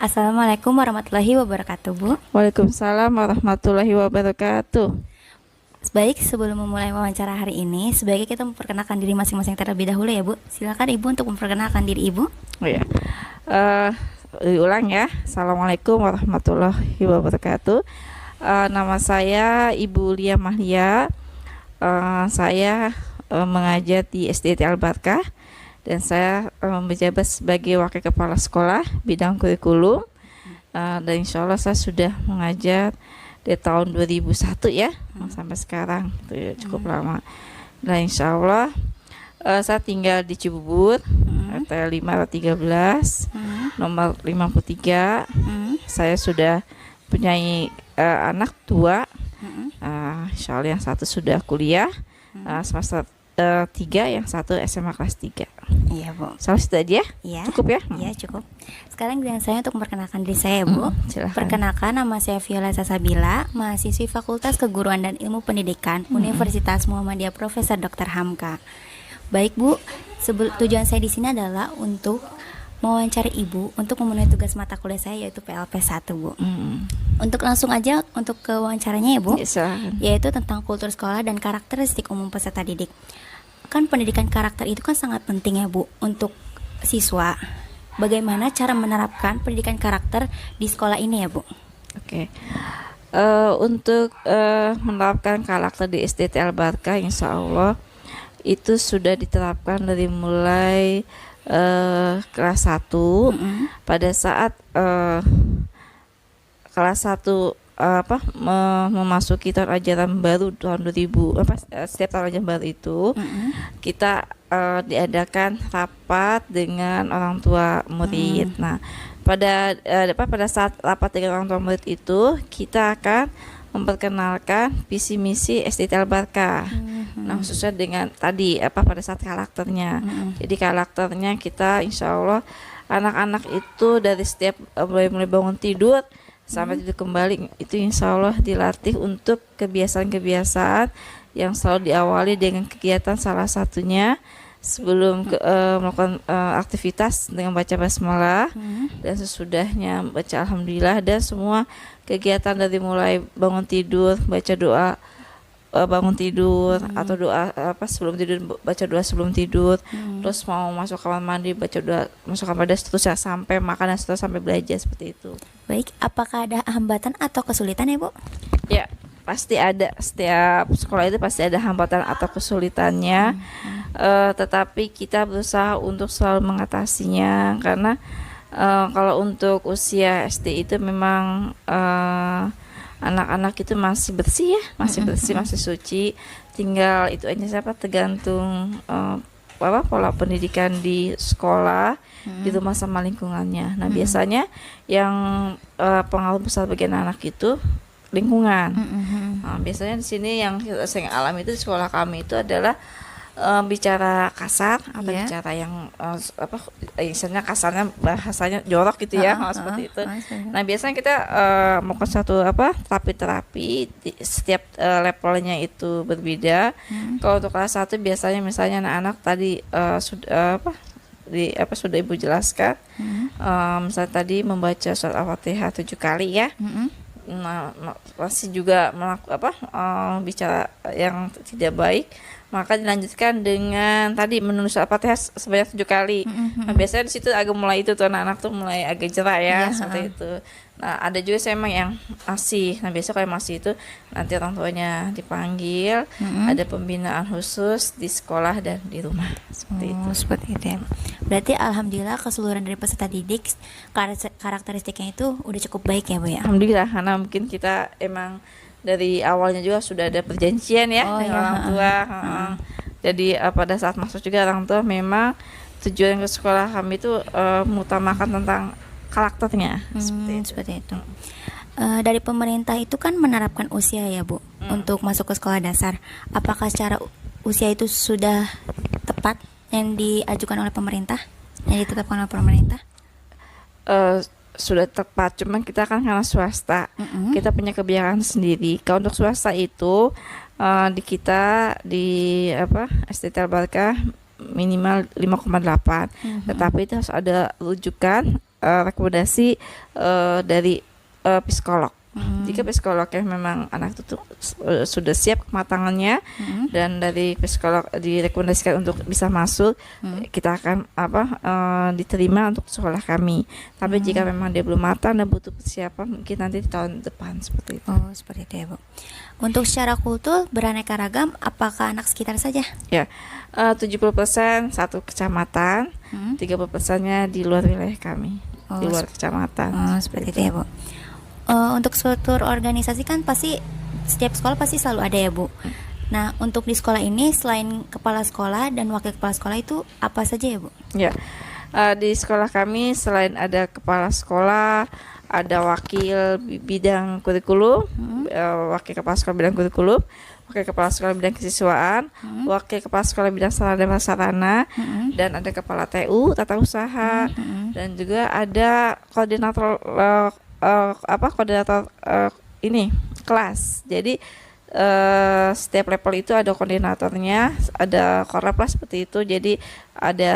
Assalamualaikum warahmatullahi wabarakatuh, Bu. Waalaikumsalam warahmatullahi wabarakatuh. Baik, sebelum memulai wawancara hari ini, sebaiknya kita memperkenalkan diri masing-masing terlebih dahulu ya, Bu. Silakan Ibu untuk memperkenalkan diri Ibu. Oh ya, diulang ya. Assalamualaikum warahmatullahi wabarakatuh. Nama saya Ibu Lia Mahlia. Saya mengajar di SDT Al-Barkah dan saya menjabat sebagai wakil kepala sekolah bidang kurikulum. Dan insya Allah saya sudah mengajar dari tahun 2001 ya sampai sekarang, itu ya, cukup lama. Nah insya Allah saya tinggal di Cibubur, RT 513, nomor 53. Saya sudah punya anak dua, insya Allah yang satu sudah kuliah semester 3, yang satu SMA kelas 3. Iya, Bu. Salah sudah aja? Iya. Cukup ya? Iya, cukup. Sekarang giliran saya untuk memperkenalkan diri saya, Bu. Silahkan. Perkenalkan, nama saya Viola Sasabila, mahasiswi Fakultas Keguruan dan Ilmu Pendidikan Universitas Muhammadiyah Profesor Dr. Hamka. Baik, Bu. Tujuan saya di sini adalah untuk mewawancari Ibu untuk memenuhi tugas mata kuliah saya, yaitu PLP 1, Bu. Untuk langsung aja untuk ke wawancaranya ya, Bu. Ya, silahkan. Yaitu tentang kultur sekolah dan karakteristik umum peserta didik. Kan pendidikan karakter itu kan sangat penting ya, Bu, untuk siswa. Bagaimana cara menerapkan pendidikan karakter di sekolah ini ya, Bu? Oke. Untuk menerapkan karakter di SDT Al-Barkah, insya Allah itu sudah diterapkan dari mulai kelas 1. Pada saat kelas 1 memasuki tahun ajaran baru tahun 2000, setiap tahun ajaran baru itu kita diadakan rapat dengan orang tua murid. Nah, pada saat rapat dengan orang tua murid itu kita akan memperkenalkan visi misi SDT Al-Barkah. Nah, khususnya dengan tadi pada saat karakternya. Jadi karakternya kita insya Allah anak-anak itu dari setiap mulai bangun tidur sampai tidur kembali itu insya Allah dilatih untuk kebiasaan-kebiasaan yang selalu diawali dengan kegiatan, salah satunya sebelum melakukan aktivitas dengan baca basmalah, dan sesudahnya baca alhamdulillah, dan semua kegiatan dari mulai bangun tidur baca doa bangun tidur, atau doa sebelum tidur, baca doa sebelum tidur, terus mau masuk kamar mandi baca doa masuk kamar mandi, seterusnya sampai makan dan seterusnya sampai belajar, seperti itu. Baik, apakah ada hambatan atau kesulitan ya, Bu? Ya, pasti ada. Setiap sekolah itu pasti ada hambatan atau kesulitannya, tetapi kita berusaha untuk selalu mengatasinya, karena kalau untuk usia SD itu memang anak-anak itu masih bersih ya, masih bersih, masih suci. Tinggal itu aja tergantung pola pendidikan di sekolah, di rumah sama lingkungannya. Nah, biasanya yang pengaruh besar bagi anak itu lingkungan. Nah, biasanya di sini yang saya alami itu di sekolah kami itu adalah bicara kasar atau bicara yang misalnya kasarnya bahasanya jorok gitu ya, seperti itu. Nah, biasanya kita melakukan satu terapi setiap levelnya itu berbeda. Kalau untuk kelas 1 biasanya misalnya anak-anak tadi sudah Ibu jelaskan, misalnya tadi membaca surat Al-Fatihah 7 kali ya. Nah, masih juga bicara yang tidak baik, maka dilanjutkan dengan tadi menulis Al-Fatihah sebanyak 7 kali. Nah, biasanya di situ agak mulai itu tuh anak-anak tuh mulai agak jerah ya, seperti itu. Nah, ada juga saya emang yang masih. Nah, biasa kalau masih itu nanti orang tuanya dipanggil, ada pembinaan khusus di sekolah dan di rumah, seperti itu. Seperti itu ya. Berarti alhamdulillah keseluruhan dari peserta didik karakteristiknya itu udah cukup baik ya, Bu ya. Alhamdulillah, karena mungkin kita emang dari awalnya juga sudah ada perjanjian ya dengan orang tua. Jadi pada saat masuk juga orang tua memang tujuan ke sekolah kami itu mengutamakan tentang karakternya, seperti itu. Dari pemerintah itu kan menerapkan usia ya, Bu, untuk masuk ke sekolah dasar. Apakah secara usia itu sudah tepat yang diajukan oleh pemerintah, yang ditetapkan oleh pemerintah? Sudah tepat, cuman kita kan karena swasta, kita punya kebijakan sendiri. Kalau untuk swasta itu di SDT Al-Barkah minimal 5,8. Tetapi itu harus ada rujukan rekomendasi dari psikolog. Jika psikolog yang memang anak itu sudah siap kematangannya dan dari psikolog direkomendasikan untuk bisa masuk, kita akan diterima untuk sekolah kami. Tapi jika memang dia belum matang dan butuh persiapan, mungkin nanti di tahun depan seperti itu. Oh, seperti itu ya, Bu. Untuk secara kultur beraneka ragam, apakah anak sekitar saja? Ya, 70% satu kecamatan, 30%-nya di luar wilayah kami, di luar kecamatan. Seperti itu ya, Bu. Untuk struktur organisasi kan pasti setiap sekolah pasti selalu ada ya, Bu. Nah, untuk di sekolah ini selain kepala sekolah dan wakil kepala sekolah itu apa saja ya, Bu? Ya, di sekolah kami selain ada kepala sekolah, ada wakil bidang kurikulum, wakil kepala sekolah bidang kurikulum, wakil kepala sekolah bidang kesiswaan, wakil kepala sekolah bidang sarana dan prasarana, dan ada kepala TU tata usaha, dan juga ada koordinator ini kelas. Jadi setiap level itu ada koordinatornya, ada korlap lah seperti itu. Jadi ada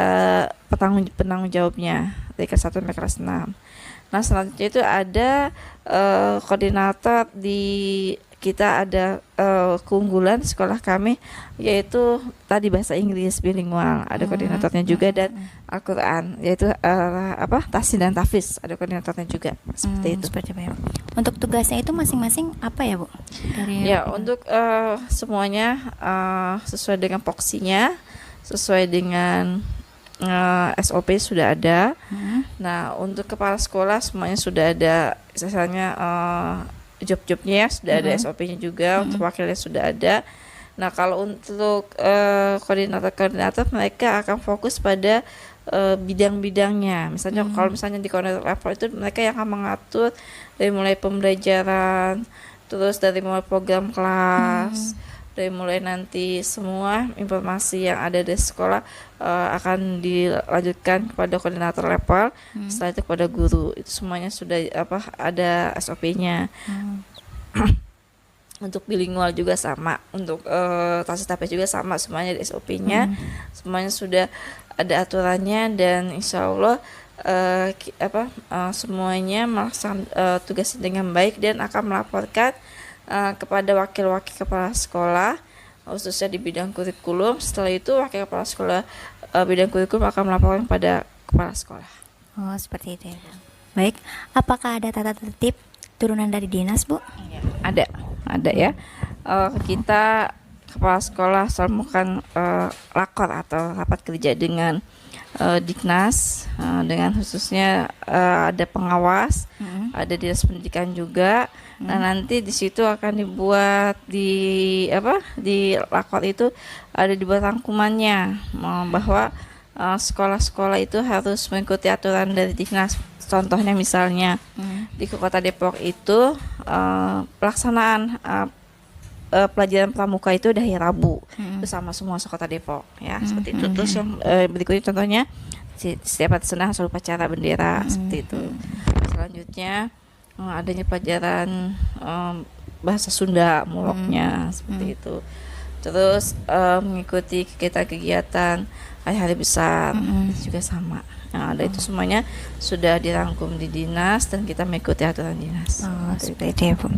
penanggung jawabnya dari kelas 1 sampai kelas 6. Nah, selanjutnya itu ada koordinator di kita ada keunggulan sekolah kami yaitu tadi bahasa Inggris bilingual, ada koordinatornya juga, dan Al-Qur'an yaitu tahsin dan tahfiz ada koordinatornya juga seperti itu. Seperti apa ya? Untuk tugasnya itu masing-masing apa ya, Bu? Untuk semuanya sesuai dengan poksinya, sesuai dengan SOP sudah ada. Nah, untuk kepala sekolah semuanya sudah ada, misalnya job-jobnya ya, sudah ada SOP-nya juga. Untuk wakilnya sudah ada. Nah, kalau untuk koordinator mereka akan fokus pada bidang-bidangnya. Misalnya kalau misalnya di koordinator level itu mereka yang akan mengatur dari mulai pembelajaran, terus dari mulai program kelas, dari mulai nanti semua informasi yang ada di sekolah akan dilanjutkan kepada koordinator level, setelah itu kepada guru. Itu semuanya sudah ada SOP-nya. Untuk bilingual juga sama, untuk tahfiz tahfiz juga sama, semuanya ada SOP-nya, semuanya sudah ada aturannya, dan insya Allah semuanya melaksanakan tugasnya dengan baik dan akan melaporkan kepada wakil-wakil kepala sekolah khususnya di bidang kurikulum. Setelah itu wakil kepala sekolah bidang kurikulum akan melaporkan pada kepala sekolah. Oh, seperti itu ya, Bu. Baik, apakah ada tata tertib turunan dari dinas, Bu? Ada ya. Kita kepala sekolah selalu melakukan lakor atau rapat kerja dengan Diknas, dengan khususnya ada pengawas, ada dinas pendidikan juga. Nah, nanti di situ akan dibuat di lakor itu ada dibuat rangkumannya bahwa sekolah-sekolah itu harus mengikuti aturan dari Diknas. Contohnya misalnya di Kota Depok itu pelaksanaan pelajaran pramuka itu dari Rabu bersama semua sekota Depok ya, seperti itu. Terus yang berikutnya contohnya setiap hari Senin harus upacara bendera seperti itu. Selanjutnya adanya pelajaran bahasa Sunda muloknya seperti itu. Terus mengikuti kegiatan hari-hari besar itu juga sama. Nah, ada itu semuanya sudah dirangkum di dinas dan kita mengikuti aturan dinas. Seperti itu.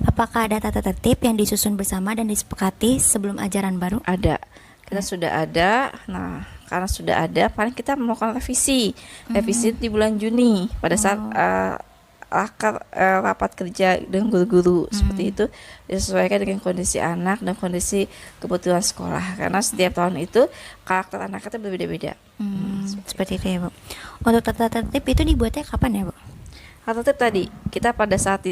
Apakah ada tata tertib yang disusun bersama dan disepakati sebelum ajaran baru? Ada. Kita sudah ada. Nah, karena sudah ada, paling kita melakukan revisi. Revisi di bulan Juni pada saat rapat kerja dengan guru-guru seperti itu, disesuaikan dengan kondisi anak dan kondisi kebutuhan sekolah, karena setiap tahun itu karakter anak itu berbeda-beda. Seperti itu ya, Bu. Untuk tata tertib itu dibuatnya kapan ya, Bu? Tata tertib tadi kita pada saat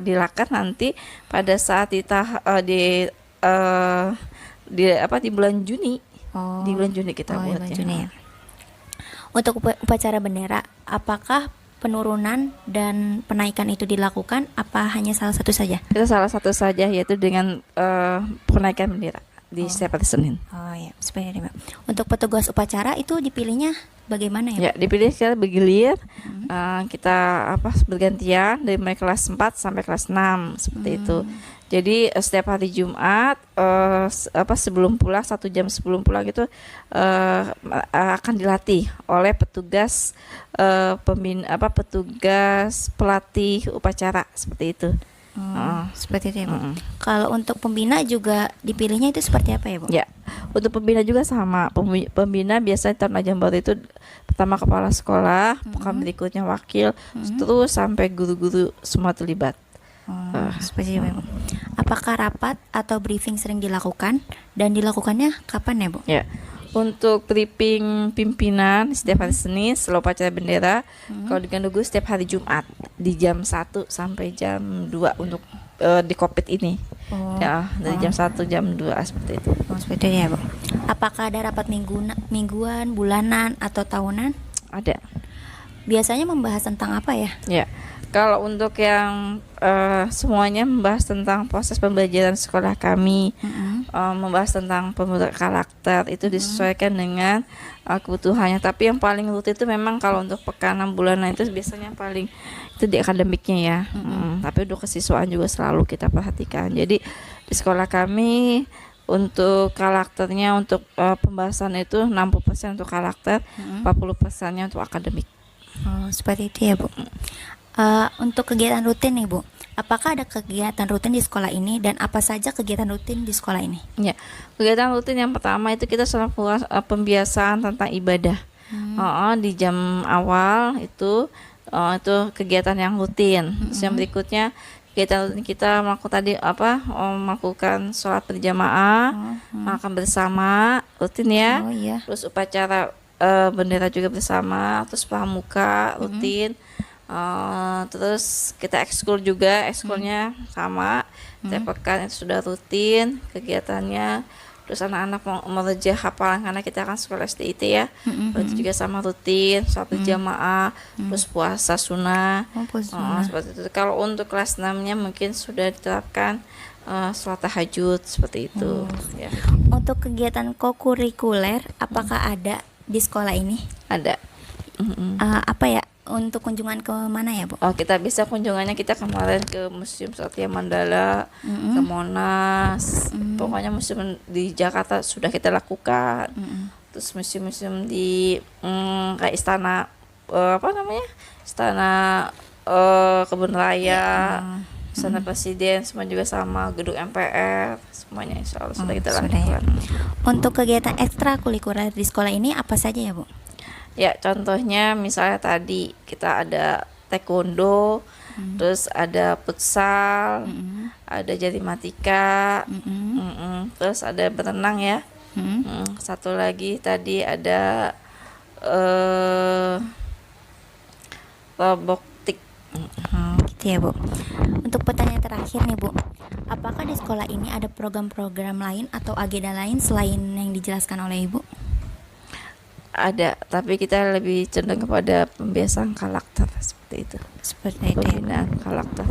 dilakukan nanti pada saat di bulan Juni. Di bulan Juni kita buatnya. Juni ya. Untuk upacara bendera, apakah penurunan dan penaikan itu dilakukan, apa hanya salah satu saja? Itu salah satu saja, yaitu dengan penaikan bendera di setiap hari Senin. Oh ya, seperti itu. Untuk petugas upacara itu dipilihnya bagaimana ya? Ya, dipilih secara bergilir. Kita bergantian dari mulai kelas 4 sampai kelas 6 seperti itu. Jadi setiap hari Jumat sebelum pulang 1 jam sebelum pulang itu akan dilatih oleh petugas petugas pelatih upacara seperti itu. Seperti itu ya, Bu. Kalau untuk pembina juga dipilihnya itu seperti apa ya, Bu? Ya, untuk pembina juga sama. Pembina biasanya tahun ajaran baru itu pertama kepala sekolah, pekan berikutnya wakil, terus sampai guru-guru semua terlibat. Seperti itu, Bu. Apakah rapat atau briefing sering dilakukan dan dilakukannya kapan ya, Bu? Ya. Untuk briefing pimpinan setiap hari Senin setelah upacara bendera. Kalau di Gandugu setiap hari Jumat di jam 1 sampai jam 2 untuk di Kopit ini. Ya, dari jam 1 jam 2 seperti itu. Seperti itu ya, Bu. Apakah ada rapat mingguan, bulanan atau tahunan? Ada. Biasanya membahas tentang apa ya? Ya. Kalau untuk yang semuanya membahas tentang proses pembelajaran sekolah kami, membahas tentang pembentukan karakter itu disesuaikan dengan kebutuhannya. Tapi yang paling rutin itu memang kalau untuk pekanan bulanan itu biasanya paling itu di akademiknya ya. Tapi untuk kesiswaan juga selalu kita perhatikan. Jadi di sekolah kami untuk karakternya untuk pembahasan itu 60% untuk karakter, 40%-nya untuk akademik. Seperti itu ya, Bu. Untuk kegiatan rutin nih, Bu, apakah ada kegiatan rutin di sekolah ini dan apa saja kegiatan rutin di sekolah ini? Ya, kegiatan rutin yang pertama itu kita selalu pembiasaan tentang ibadah. Di jam awal itu kegiatan yang rutin. Terus yang berikutnya kegiatan rutin kita melakukan sholat berjamaah, makan bersama rutin ya. Terus upacara bendera juga bersama, terus pramuka rutin. Terus kita ekskul juga, ekskulnya sama. Setiap pekan itu sudah rutin kegiatannya. Terus anak-anak mau merejah hafalan karena kita kan sekolah SDIT ya. Itu juga sama rutin, sholat berjamaah, terus puasa sunnah. Seperti itu. Kalau untuk kelas 6-nya mungkin sudah diterapkan sholat tahajud seperti itu. Ya. Untuk kegiatan kokurikuler apakah ada di sekolah ini? Ada. Apa ya? Untuk kunjungan ke mana ya, Bu? Kita bisa kunjungannya, kita kemarin ke Museum Satya Mandala, ke Monas, pokoknya museum di Jakarta sudah kita lakukan. Terus museum-museum di kayak istana istana Kebun Raya, istana Presiden, semua juga sama, gedung MPR, semuanya insya Allah sudah kita lakukan. Untuk kegiatan ekstrakurikuler di sekolah ini apa saja ya, Bu? Ya, contohnya misalnya tadi kita ada taekwondo, terus ada futsal, ada matematika, terus ada berenang ya. Satu lagi tadi ada robotik. Gitu ya, Bu. Untuk pertanyaan terakhir nih, Bu, apakah di sekolah ini ada program-program lain atau agenda lain selain yang dijelaskan oleh Ibu? Ada, tapi kita lebih cenderung kepada pembiasaan karakter seperti itu. Seperti itu. Pembinaan karakter.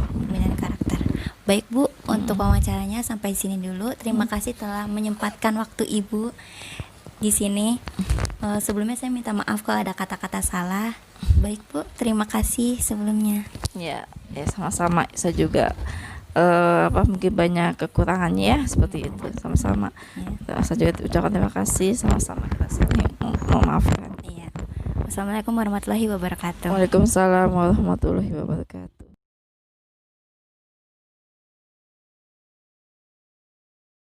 Baik, Bu, untuk wawancaranya sampai sini dulu. Terima kasih telah menyempatkan waktu Ibu di sini. Sebelumnya saya minta maaf kalau ada kata-kata salah. Baik, Bu, terima kasih sebelumnya. Ya sama-sama. Saya juga mungkin banyak kekurangannya ya, seperti itu. Sama-sama. Saya juga ucapkan terima kasih, sama-sama kita saling memaafkan. Assalamualaikum warahmatullahi wabarakatuh. Waalaikumsalam warahmatullahi wabarakatuh.